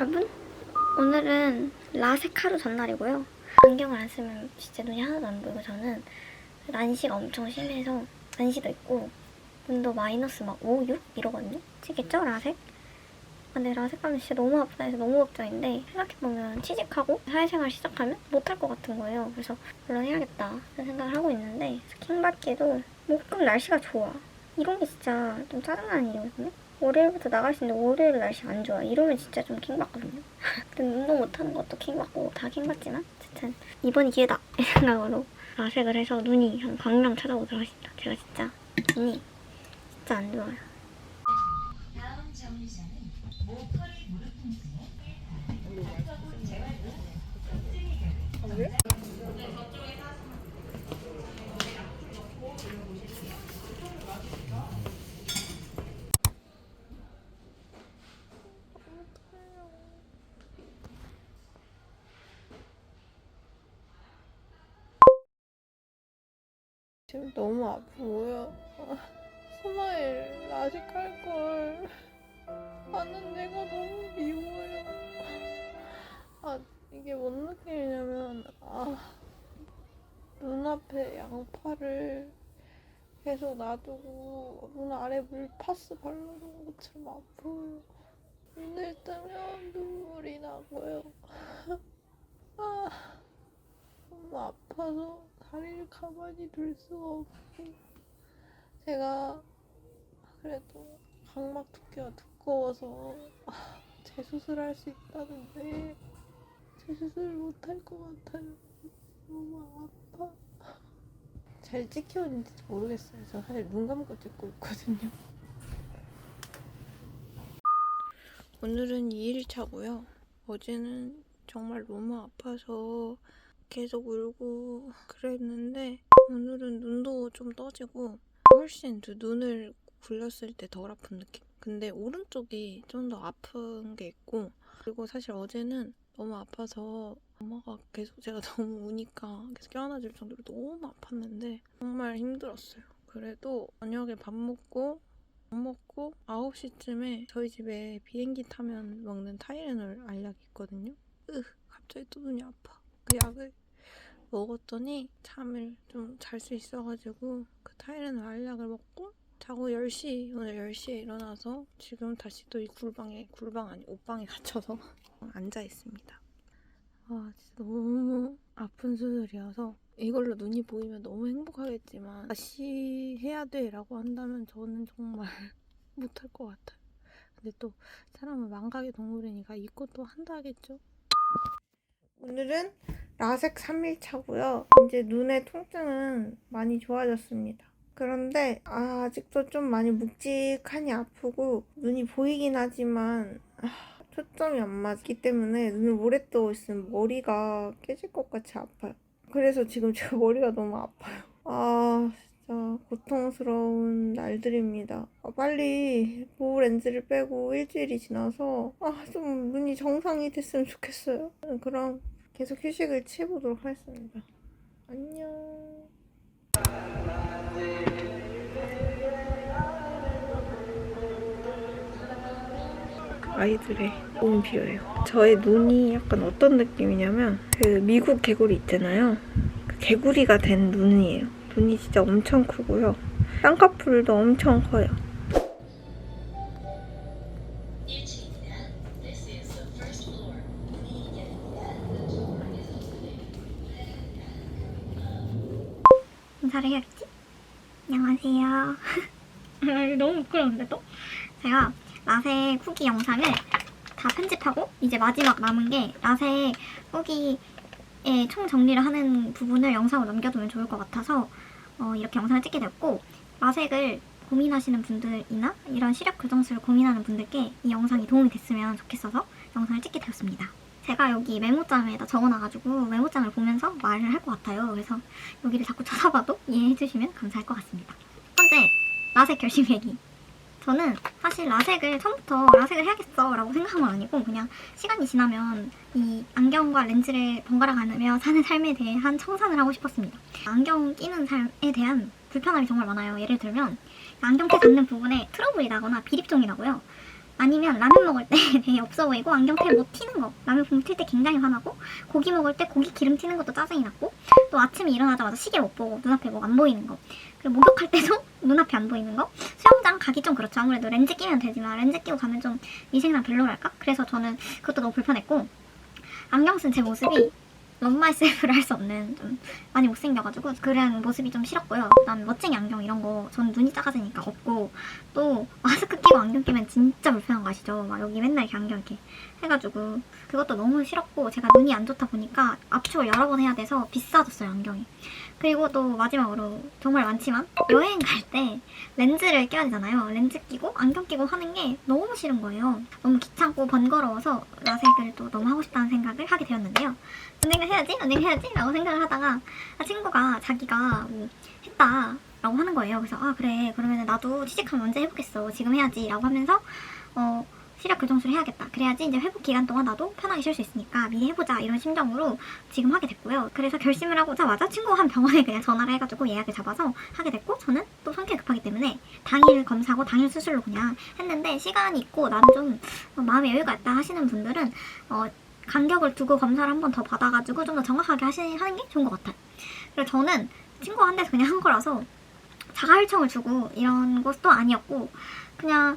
여러분, 오늘은 라섹 하루 전날이고요. 안경을 안 쓰면 진짜 눈이 하나도 안 보이고 저는 난시가 엄청 심해서 난시도 있고 눈도 마이너스 막 5, 6 이러거든요. 치겠죠? 라섹? 근데 라섹 하면 진짜 너무 아프다 해서 너무 걱정인데 생각해보면 취직하고 사회생활 시작하면 못할 것 같은 거예요. 그래서 물론 해야겠다 생각을 하고 있는데 킹받게도 뭐 가끔 날씨가 좋아. 이런 게 진짜 좀 짜증나는 일이거든요. 월요일부터 나갈 수 있는데 월요일 날씨 안 좋아. 이러면 진짜 좀 킹받거든요. 근데 운동 못하는 것도 킹받고 다 킹받지만 어쨌든 이번이 기회다 이 생각으로 라섹을 해서 눈이 한 광명 찾아보도록 하겠습니다. 제가 진짜 눈이 진짜 안 좋아요. 다음 정류장은 모커리 무릎 통증에 지금 너무 아프고요. 스마일 라식 할걸. 나는 내가 너무 미워요. 이게 뭔 느낌이냐면, 눈앞에 양파를 계속 놔두고 눈 아래 물파스 발라놓은 것처럼 아파요. 눈을 뜨면 눈물이 나고요. 너무 아파서 다리를 가만히 둘 수가 없고, 제가 그래도 각막 두께가 두꺼워서 재수술할 수 있다는데 재수술을 못할 것 같아요. 너무 아파. 잘 찍혀있는지 모르겠어요. 저 사실 눈 감고 찍고 있거든요. 오늘은 2일차고요. 어제는 정말 너무 아파서 계속 울고 그랬는데 오늘은 눈도 좀 떠지고 훨씬 눈을 굴렸을 때 덜 아픈 느낌? 근데 오른쪽이 좀 더 아픈 게 있고, 그리고 사실 어제는 너무 아파서 엄마가 계속 제가 너무 우니까 계속 껴안아줄 정도로 너무 아팠는데 정말 힘들었어요. 그래도 저녁에 밥 먹고 9시쯤에 저희 집에 비행기 타면 먹는 타이레놀 알약이 있거든요. 갑자기 또 눈이 아파. 그 약을 먹었더니 잠을 좀 잘 수 있어가지고 그 타이레놀 알약을 먹고 자고 오늘 10시에 일어나서 지금 다시 또 이 옷방에 갇혀서 앉아 있습니다. 진짜 너무 아픈 수술이어서 이걸로 눈이 보이면 너무 행복하겠지만 다시 해야 돼 라고 한다면 저는 정말 못할 것 같아요. 근데 또 사람은 망각의 동물이니까 이것도 한다겠죠? 오늘은 라섹 3일차고요. 이제 눈의 통증은 많이 좋아졌습니다. 그런데 아직도 좀 많이 묵직하니 아프고 눈이 보이긴 하지만 초점이 안 맞기 때문에 눈을 오래 뜨고 있으면 머리가 깨질 것 같이 아파요. 그래서 지금 제가 머리가 너무 아파요. 진짜 고통스러운 날들입니다. 빨리 보호 렌즈를 빼고 일주일이 지나서 좀 눈이 정상이 됐으면 좋겠어요. 그럼 계속 휴식을 취해보도록 하겠습니다. 안녕. 아이들의 몸 비어요. 저의 눈이 약간 어떤 느낌이냐면 그 미국 개구리 있잖아요. 그 개구리가 된 눈이에요. 눈이 진짜 엄청 크고요. 쌍꺼풀도 엄청 커요. 인사를 해야겠지? 안녕하세요. 너무 부끄러운데 또? 제가 라섹 후기 영상을 다 편집하고 이제 마지막 남은 게 라섹 후기의 총 정리를 하는 부분을 영상으로 남겨두면 좋을 것 같아서 이렇게 영상을 찍게 되었고, 라섹을 고민하시는 분들이나 이런 시력 교정술을 고민하는 분들께 이 영상이 도움이 됐으면 좋겠어서 영상을 찍게 되었습니다. 제가 여기 메모장에다 적어놔가지고 메모장을 보면서 말을 할 것 같아요. 그래서 여기를 자꾸 쳐다봐도 이해해주시면 감사할 것 같습니다. 첫 번째, 라섹 결심 얘기. 저는 사실 라섹을 처음부터 라섹을 해야겠어 라고 생각한 건 아니고 그냥 시간이 지나면 이 안경과 렌즈를 번갈아 가며 사는 삶에 대한 청산을 하고 싶었습니다. 안경 끼는 삶에 대한 불편함이 정말 많아요. 예를 들면 안경테 닿는 부분에 트러블이 나거나 비립종이 나고요. 아니면 라면 먹을 때 되게 없어 보이고 안경테를 못 튀는 거. 라면 붕 튈 때 굉장히 화나고 고기 먹을 때 고기 기름 튀는 것도 짜증이 났고 또 아침에 일어나자마자 시계 못 보고 눈앞에 뭐 안 보이는 거. 그리고 목욕할 때도 눈앞에 안 보이는 거. 수영장 가기 좀 그렇죠. 아무래도 렌즈 끼면 되지만 렌즈 끼고 가면 좀 위생상 별로랄까? 그래서 저는 그것도 너무 불편했고 안경 쓴 제 모습이 러브 마이셀프를 할 수 없는 좀 많이 못생겨가지고 그런 모습이 좀 싫었고요. 그다음에 멋쟁이 안경 이런 거 전 눈이 작아지니까 없고 또 마스크 끼고 안경 끼면 진짜 불편한 거 아시죠? 막 여기 맨날 이렇게 안경 이렇게 해가지고 그것도 너무 싫었고 제가 눈이 안 좋다 보니까 압축을 여러 번 해야 돼서 비싸졌어요 안경이. 그리고 또 마지막으로 정말 많지만 여행 갈 때 렌즈를 껴야 되잖아요. 렌즈 끼고 안경 끼고 하는 게 너무 싫은 거예요. 너무 귀찮고 번거로워서 라섹을 또 너무 하고 싶다는 생각을 하게 되었는데요. 언젠가 해야지 라고 생각을 하다가 친구가 자기가 뭐 했다 라고 하는 거예요. 그래서 아 그래 그러면 나도 취직하면 언제 해보겠어 지금 해야지 라고 하면서 시력 교정술을 해야겠다. 그래야지 이제 회복 기간 동안 나도 편하게 쉴 수 있으니까 미리 해보자 이런 심정으로 지금 하게 됐고요. 그래서 결심을 하고자마자 친구가 한 병원에 그냥 전화를 해가지고 예약을 잡아서 하게 됐고 저는 또 성격이 급하기 때문에 당일 검사고 당일 수술로 그냥 했는데 시간이 있고 나는 좀 마음의 여유가 있다 하시는 분들은 간격을 두고 검사를 한 번 더 받아가지고 좀 더 정확하게 하는 게 좋은 것 같아요. 그래서 저는 친구가 한 데서 그냥 한 거라서 자가일청을 주고 이런 것도 아니었고 그냥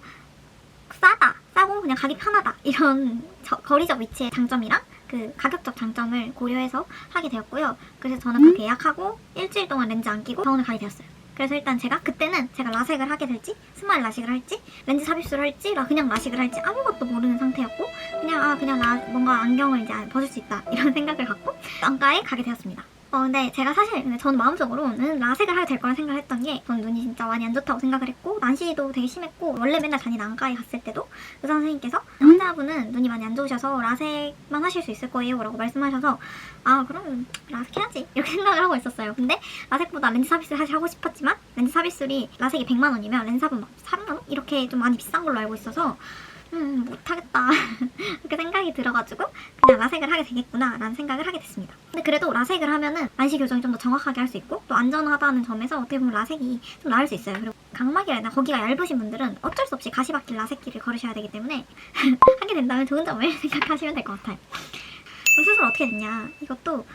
싸고 그냥 가기 편하다 이런 거리적 위치의 장점이랑 그 가격적 장점을 고려해서 하게 되었고요. 그래서 저는 그렇게 예약하고 일주일 동안 렌즈 안 끼고 병원을 가게 되었어요. 그래서 일단 그때는 제가 라섹을 하게 될지 스마일 라식을 할지 렌즈 삽입술을 할지 그냥 라식을 할지 아무것도 모르는 상태였고 그냥 뭔가 안경을 이제 벗을 수 있다 이런 생각을 갖고 안과에 가게 되었습니다. 근데 제가 사실 저는 마음속으로는 라섹을 하게 될 거라 생각을 했던 게 전 눈이 진짜 많이 안 좋다고 생각을 했고 난시도 되게 심했고 원래 맨날 다니는 안과에 갔을 때도 의사 선생님께서 환자분은 눈이 많이 안 좋으셔서 라섹만 하실 수 있을 거예요 라고 말씀하셔서 아 그럼 라섹 해야지 이렇게 생각을 하고 있었어요. 근데 라섹보다 렌즈 삽입술 사실 하고 싶었지만 렌즈 삽입술이 라섹이 100만 원이면 렌즈 삽은 막 3만 원? 이렇게 좀 많이 비싼 걸로 알고 있어서 못하겠다 그렇게 생각이 들어가지고 그냥 라섹을 하게 되겠구나 라는 생각을 하게 됐습니다. 근데 그래도 라섹을 하면은 난시 교정이 좀 더 정확하게 할 수 있고 또 안전하다는 점에서 어떻게 보면 라섹이 좀 나을 수 있어요. 그리고 각막이나 거기가 얇으신 분들은 어쩔 수 없이 가시밭길 라섹길을 걸으셔야 되기 때문에 하게 된다면 좋은 점을 생각하시면 될 것 같아요. 그럼 수술 어떻게 됐냐 이것도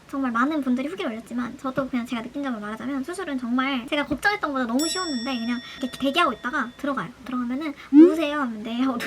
정말 많은 분들이 후기를 올렸지만 저도 그냥 제가 느낀 점을 말하자면 수술은 정말 제가 걱정했던 것보다 너무 쉬웠는데 그냥 이렇게 대기하고 있다가 들어가면은 누우세요 하면 네 하고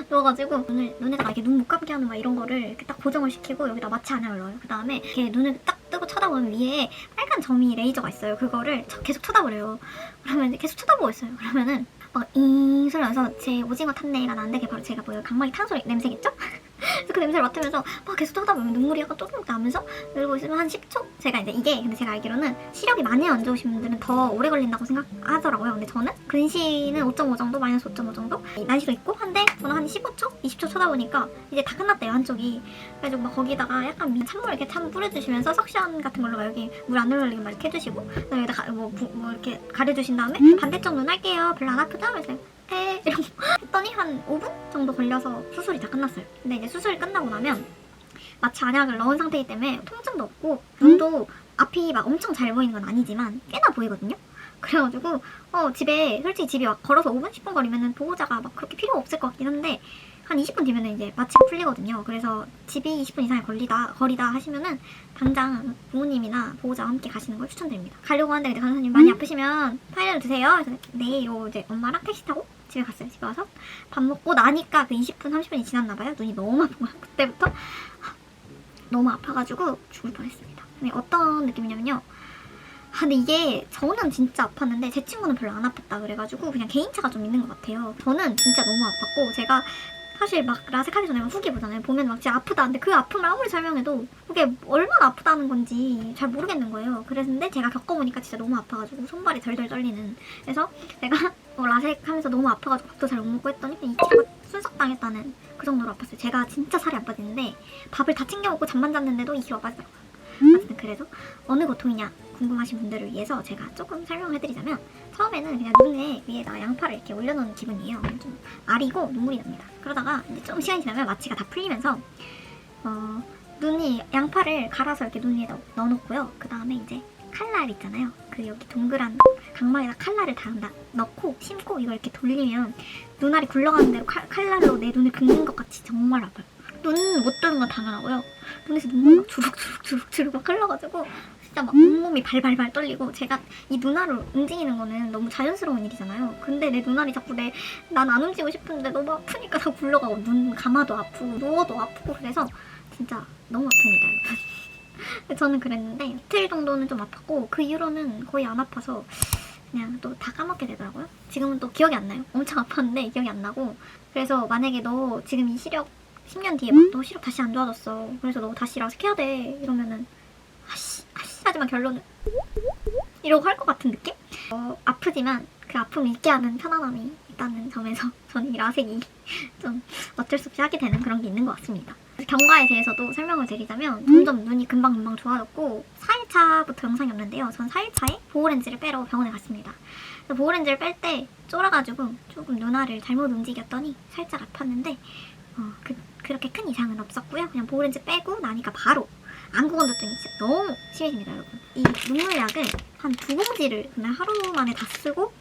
누워가지고 눈에다가 이렇게 눈 못 감게 하는 막 이런 거를 이렇게 딱 고정을 시키고 여기다 마취 안약을 넣어요. 그 다음에 이렇게 눈을 딱 뜨고 쳐다보면 위에 빨간 점이 레이저가 있어요. 그거를 계속 쳐다보래요. 그러면 이제 계속 쳐다보고 있어요. 그러면은 이 소리 나면서 제 오징어 탄내가 나는데 그게 바로 제가 각막이 탄 소리 냄새겠죠? 그래서 그 냄새를 맡으면서 막 계속 쳐다보면 눈물이 약간 조금 나면서 그러고 있으면 한 10초? 근데 제가 알기로는 시력이 많이 안 좋으신 분들은 더 오래 걸린다고 생각하더라고요. 근데 저는 근시는 5.5 정도, 마이너스 5.5 정도 난시도 있고 한데 저는 한 15초? 20초 쳐다보니까 이제 다 끝났대요 한쪽이. 그래가지고 막 거기다가 약간 찬물 이렇게 뿌려주시면서 석션 같은 걸로 막 여기 물 안 흘러리게 막 이렇게 해주시고 여기다 뭐 이렇게 가려주신 다음에 반대쪽 눈 할게요. 별로 안 아프죠? 그래서 이러고 했더니 한 5분 정도 걸려서 수술이 다 끝났어요. 근데 이제 수술이 끝나고 나면 마취 안약을 넣은 상태이기 때문에 통증도 없고 눈도 앞이 막 엄청 잘 보이는 건 아니지만 꽤나 보이거든요. 그래가지고 솔직히 집에 걸어서 5분? 10분 거리면은 보호자가 막 그렇게 필요 없을 것 같긴 한데 한 20분 뒤면은 이제 마취가 풀리거든요. 그래서 집이 20분 이상의 거리다 하시면은 당장 부모님이나 보호자와 함께 가시는 걸 추천드립니다. 가려고 하는데 근데 간호사님 많이 아프시면 타이레놀 드세요. 그래서 네 이러고 이제 엄마랑 택시 타고 집에 갔어요. 집에 와서 밥 먹고 나니까 그 20분 30분이 지났나봐요. 눈이 너무 아픈 거야. 그때부터 너무 아파가지고 죽을 뻔했습니다. 근데 어떤 느낌이냐면요. 근데 이게 저는 진짜 아팠는데 제 친구는 별로 안 아팠다 그래가지고 그냥 개인차가 좀 있는 것 같아요. 저는 진짜 너무 아팠고 제가 사실 막 라섹하기 전에 후기 보잖아요. 보면 막 진짜 아프다. 근데 그 아픔을 아무리 설명해도 그게 얼마나 아프다는 건지 잘 모르겠는 거예요. 그랬는데 제가 겪어보니까 진짜 너무 아파가지고 손발이 덜덜 떨리는. 그래서 제가 라섹하면서 너무 아파가지고 밥도 잘 못 먹고 했더니 그냥 2kg가 순삭당했다는 그 정도로 아팠어요. 제가 진짜 살이 안 빠지는데 밥을 다 챙겨 먹고 잠만 잤는데도 2kg가 빠지더라고요. 어쨌든 그래서 어느 고통이냐 궁금하신 분들을 위해서 제가 조금 설명을 해드리자면 처음에는 그냥 눈에 위에다 양파를 이렇게 올려놓은 기분이에요. 좀 아리고 눈물이 납니다. 그러다가 이제 좀 시간이 지나면 마취가 다 풀리면서 양파를 갈아서 이렇게 눈 위에다 넣어놓고요. 그 다음에 이제 칼날 있잖아요. 그 여기 동그란 각막에다 칼날을 다 넣고 심고 이걸 이렇게 돌리면 눈알이 굴러가는 대로 칼날로 내 눈을 긁는 것 같이 정말 아파요. 눈 못 뜨는 건 당연하고요. 눈에서 눈물 막 주룩주룩 막 흘러가지고 진짜 막 온몸이 발발발 떨리고, 제가 이 눈알을 움직이는 거는 너무 자연스러운 일이잖아요. 근데 내 눈알이 자꾸 난 안 움직이고 싶은데 너무 아프니까 다 굴러가고, 눈 감아도 아프고 누워도 아프고, 그래서 진짜 너무 아픕니다, 여러분. 저는 그랬는데 이틀 정도는 좀 아팠고 그 이후로는 거의 안 아파서 그냥 또 다 까먹게 되더라고요. 지금은 또 기억이 안 나요. 엄청 아팠는데 기억이 안 나고. 그래서 만약에 너 지금 이 시력 10년 뒤에 막 너 시력 다시 안 좋아졌어, 그래서 너 다시 라섹해야 돼 이러면은 아씨 하지만 결론은 이러고 할 것 같은 느낌? 아프지만 그 아픔을 잊게 하는 편안함이 있다는 점에서 저는 이 라섹이 좀 어쩔 수 없이 하게 되는 그런 게 있는 것 같습니다. 경과에 대해서도 설명을 드리자면 점점 눈이 금방금방 좋아졌고, 4일차부터 영상이었는데요. 전 4일차에 보호렌즈를 빼러 병원에 갔습니다. 보호렌즈를 뺄 때 쫄아가지고 조금 눈알을 잘못 움직였더니 살짝 아팠는데 그렇게 큰 이상은 없었고요. 그냥 보호렌즈 빼고 나니까 바로 안구건조증이 진짜 너무 심해집니다, 여러분. 이 눈물약을 한 2봉지를 그냥 하루 만에 다 쓰고,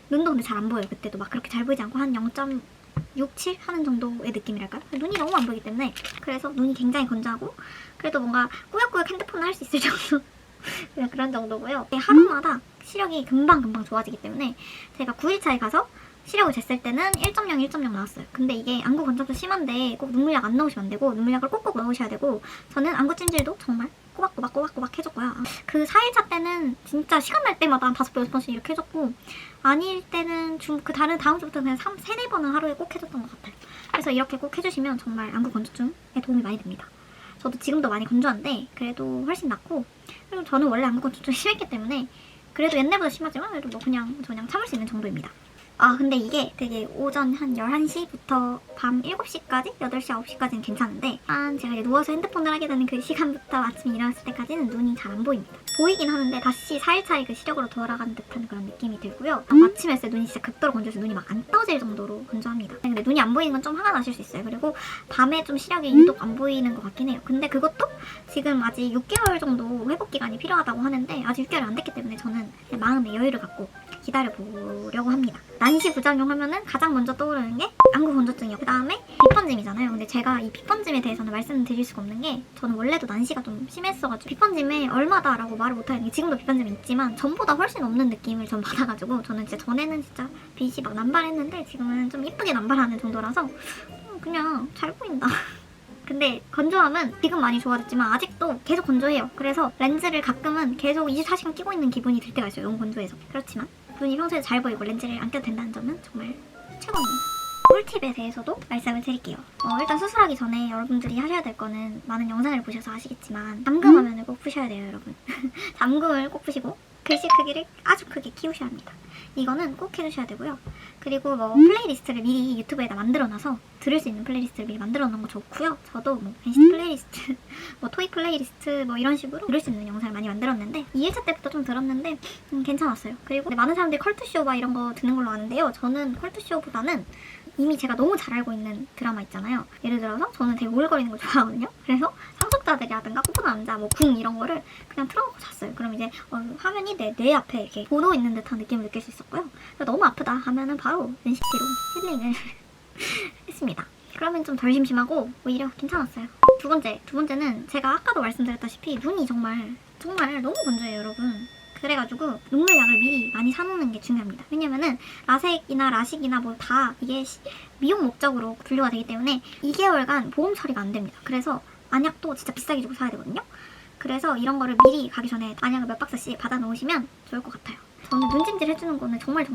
눈도 근데 잘 안 보여요. 그때도 막 그렇게 잘 보이지 않고 한 0.67 하는 정도의 느낌이랄까요? 눈이 너무 안 보이기 때문에. 그래서 눈이 굉장히 건조하고, 그래도 뭔가 꾸역꾸역 핸드폰을 할 수 있을 정도 그냥 그런 정도고요. 하루마다 시력이 금방금방 좋아지기 때문에 제가 9일차에 가서 시력을 쟀을 때는 1.0, 1.0 나왔어요. 근데 이게 안구 건조도 심한데 꼭 눈물약 안 넣으시면 안 되고, 눈물약을 꼭꼭 넣으셔야 되고, 저는 안구 찜질도 정말 꼬박꼬박 해줬고요. 그 4일차 때는 진짜 시간 날 때마다 한 5번, 6번씩 이렇게 해줬고, 아닐 때는 그 다음 주부터 그냥 3, 4번은 하루에 꼭 해줬던 것 같아요. 그래서 이렇게 꼭 해주시면 정말 안구 건조증에 도움이 많이 됩니다. 저도 지금도 많이 건조한데 그래도 훨씬 낫고, 그리고 저는 원래 안구 건조증이 심했기 때문에 그래도 옛날보다 심하지만 그래도 뭐 그냥 참을 수 있는 정도입니다. 근데 이게 되게 오전 한 11시부터 밤 7시까지, 8시, 9시까지는 괜찮은데, 제가 이제 누워서 핸드폰을 하게 되는 그 시간부터 아침에 일어났을 때까지는 눈이 잘 안 보입니다. 보이긴 하는데 다시 4일차의 그 시력으로 돌아가는 듯한 그런 느낌이 들고요. 아침에 했을 때 눈이 진짜 극도로 건조해서 눈이 막 안 떠질 정도로 건조합니다. 근데 눈이 안 보이는 건 좀 화가 나실 수 있어요. 그리고 밤에 좀 시력이 유독 안 보이는 것 같긴 해요. 근데 그것도 지금 아직 6개월 정도 회복 기간이 필요하다고 하는데 아직 6개월 안 됐기 때문에 저는 마음의 여유를 갖고 기다려보려고 합니다. 난시 부작용 하면은 가장 먼저 떠오르는 게 안구 건조증이요. 그 다음에 빗번짐이잖아요. 근데 제가 이 빗번짐에 대해서는 말씀을 드릴 수가 없는 게, 저는 원래도 난시가 좀 심했어가지고 빗번짐에 얼마다라고 말을 못하는 게, 지금도 빗번짐이 있지만 전보다 훨씬 없는 느낌을 전 받아가지고, 저는 진짜 전에는 진짜 빛이 막 남발했는데 지금은 좀 이쁘게 남발하는 정도라서 그냥 잘 보인다. 근데 건조함은 지금 많이 좋아졌지만 아직도 계속 건조해요. 그래서 렌즈를 가끔은 계속 24시간 끼고 있는 기분이 들 때가 있어요. 너무 건조해서. 그렇지만 눈이 평소에 잘 보이고 렌즈를 안 껴도 된다는 점은 정말 최고입니다. 꿀팁에 대해서도 말씀을 드릴게요. 일단 수술하기 전에 여러분들이 하셔야 될 거는, 많은 영상을 보셔서 아시겠지만 잠금 화면을 꼭 푸셔야 돼요, 여러분. 잠금을 꼭 푸시고 글씨 크기를 아주 크게 키우셔야 합니다. 이거는 꼭 해주셔야 되고요. 그리고 플레이리스트를 미리 유튜브에다 만들어놔서 들을 수 있는 플레이리스트를 미리 만들어놓은 거 좋고요. 저도 NCT 플레이리스트, 토익 플레이리스트 이런 식으로 들을 수 있는 영상을 많이 만들었는데 2일차 때부터 좀 들었는데 괜찮았어요. 그리고 많은 사람들이 컬투쇼 이런 거 듣는 걸로 아는데요. 저는 컬투쇼보다는 이미 제가 너무 잘 알고 있는 드라마 있잖아요. 예를 들어서 저는 되게 오글거리는 걸 좋아하거든요. 그래서 상속자들이라든가 꽃보다 남자, 궁 이런 거를 그냥 틀어놓고 잤어요. 그럼 이제 화면이 내 앞에 이렇게 보도 있는 듯한 느낌을 느낄 수 있었고요. 너무 아프다 하면은 바로 NCT로 힐링을 했습니다. 그러면 좀 덜 심심하고 오히려 괜찮았어요. 두 번째는 제가 아까도 말씀드렸다시피 눈이 정말 너무 건조해요, 여러분. 그래가지고 눈물약을 미리 많이 사놓는 게 중요합니다. 왜냐면은 라섹이나 라식이나 다 이게 미용 목적으로 분류가 되기 때문에 2개월간 보험 처리가 안 됩니다. 그래서 안약도 진짜 비싸게 주고 사야 되거든요. 그래서 이런 거를 미리 가기 전에 안약을 몇 박스씩 받아 놓으시면 좋을 것 같아요. 저는 눈찜질 해주는 거는 정말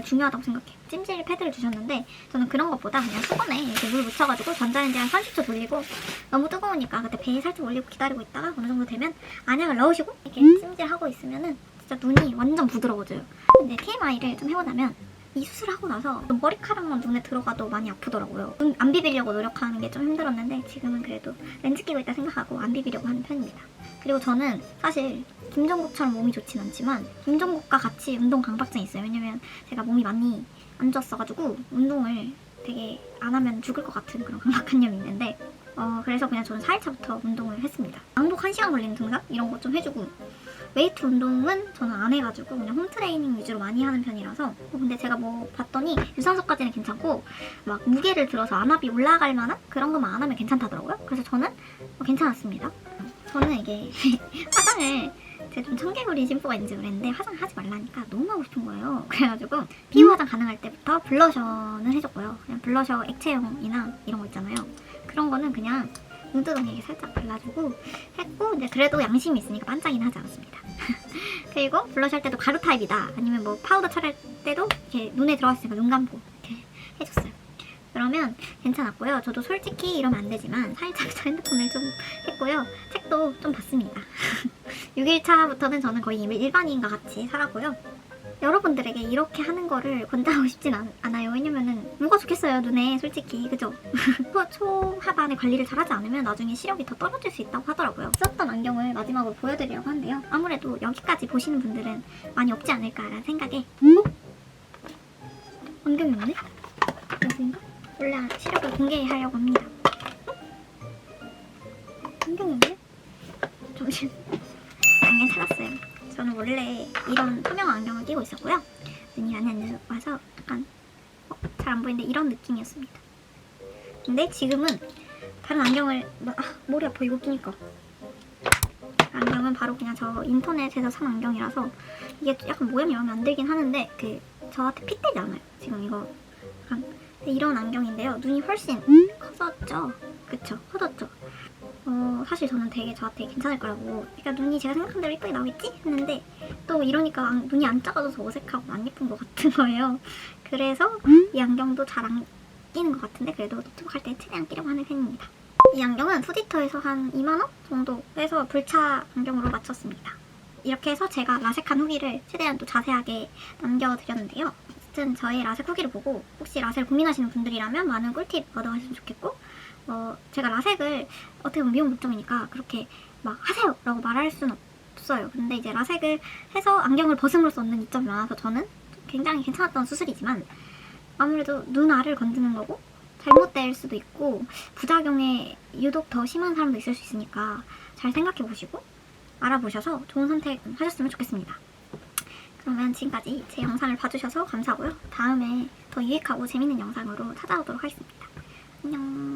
중요하다고 생각해요. 찜질 패드를 주셨는데 저는 그런 것보다 그냥 수건에 이렇게 물 묻혀가지고 전자레인지 한 30초 돌리고, 너무 뜨거우니까 그때 배에 살짝 올리고 기다리고 있다가 어느 정도 되면 안약을 넣으시고 이렇게 찜질하고 있으면은 진짜 눈이 완전 부드러워져요. 근데 TMI를 좀 해보자면, 이 수술을 하고 나서 머리카락만 눈에 들어가도 많이 아프더라고요. 눈 안 비비려고 노력하는 게 좀 힘들었는데 지금은 그래도 렌즈 끼고 있다 생각하고 안 비비려고 하는 편입니다. 그리고 저는 사실 김종국처럼 몸이 좋진 않지만 김종국과 같이 운동 강박증이 있어요. 왜냐면 제가 몸이 많이 안 좋았어가지고 운동을 되게 안 하면 죽을 것 같은 그런 강박관념이 있는데, 그래서 그냥 저는 4일차부터 운동을 했습니다. 왕복 1시간 걸리는 등산? 이런 거 좀 해주고, 웨이트 운동은 저는 안 해가지고 그냥 홈트레이닝 위주로 많이 하는 편이라서 근데 제가 뭐 봤더니 유산소까지는 괜찮고 막 무게를 들어서 안압이 올라갈 만한 그런 것만 안 하면 괜찮다더라고요. 그래서 저는 괜찮았습니다. 저는 이게 화장을 제가 좀 청개구리 심보가인지 그랬는데 화장하지 말라니까 너무 하고 싶은 거예요. 그래가지고 피부 화장 가능할 때부터 블러셔는 해줬고요. 그냥 블러셔 액체형이나 이런 거 있잖아요. 그런 거는 그냥 눈두덩이에 살짝 발라주고 했고 이제 그래도 양심이 있으니까 반짝이는 하지 않았습니다. 그리고 블러셔 할 때도 가루 타입이다 아니면 뭐 파우더 처리할 때도 이렇게 눈에 들어갔으니까 눈 감고 이렇게 해줬어요. 그러면 괜찮았고요. 저도 솔직히 이러면 안 되지만 살짝 핸드폰을 좀 했고요. 책도 좀 봤습니다. 6일차부터는 저는 거의 일반인과 같이 살았고요. 여러분들에게 이렇게 하는 거를 권장하고 싶진 않아요. 왜냐면은 뭐가 좋겠어요, 눈에 솔직히. 그죠? 초하반에 관리를 잘하지 않으면 나중에 시력이 더 떨어질 수 있다고 하더라고요. 썼던 안경을 마지막으로 보여드리려고 하는데요. 아무래도 여기까지 보시는 분들은 많이 없지 않을까라는 생각에 안경이 없네? 여기인가? 원래 시력을 공개하려고 합니다. 안경이 없네? 잠시만. 안경 찾았어요. 저는 원래 이런 투명 안경을 끼고 있었고요. 눈이 많이 안 와서 약간 잘 안 보이는데 이런 느낌이었습니다. 근데 지금은 다른 안경을 머리 아파 이거 끼니까. 안경은 바로 그냥 저 인터넷에서 산 안경이라서 이게 약간 모양이 마음에 안 들긴 하는데 저한테 핏되지 않아요. 지금 이거 약간 이런 안경인데요. 눈이 훨씬 커졌죠? 그쵸? 커졌죠? 사실 저는 되게 저한테 괜찮을 거라고 그러니까 눈이 제가 생각한 대로 예쁘게 나오겠지? 했는데 또 이러니까 눈이 안 작아져서 어색하고 안 예쁜 것 같은 거예요. 그래서 이 안경도 잘 안 끼는 것 같은데 그래도 노트북 할 때 최대한 끼려고 하는 편입니다. 이 안경은 후디터에서 한 2만원 정도 해서 불차 안경으로 맞췄습니다. 이렇게 해서 제가 라섹한 후기를 최대한 또 자세하게 남겨드렸는데요. 어쨌든 저의 라섹 후기를 보고 혹시 라섹을 고민하시는 분들이라면 많은 꿀팁 얻어가시면 좋겠고 제가 라섹을 어떻게 보면 미용 목적이니까 그렇게 막 하세요 라고 말할 수는 없어요. 근데 이제 라섹을 해서 안경을 벗음으로써 얻는 이점이 많아서 저는 굉장히 괜찮았던 수술이지만 아무래도 눈 알을 건드는 거고 잘못될 수도 있고 부작용에 유독 더 심한 사람도 있을 수 있으니까 잘 생각해 보시고 알아보셔서 좋은 선택 하셨으면 좋겠습니다. 그러면 지금까지 제 영상을 봐주셔서 감사하고요. 다음에 더 유익하고 재밌는 영상으로 찾아오도록 하겠습니다. 안녕.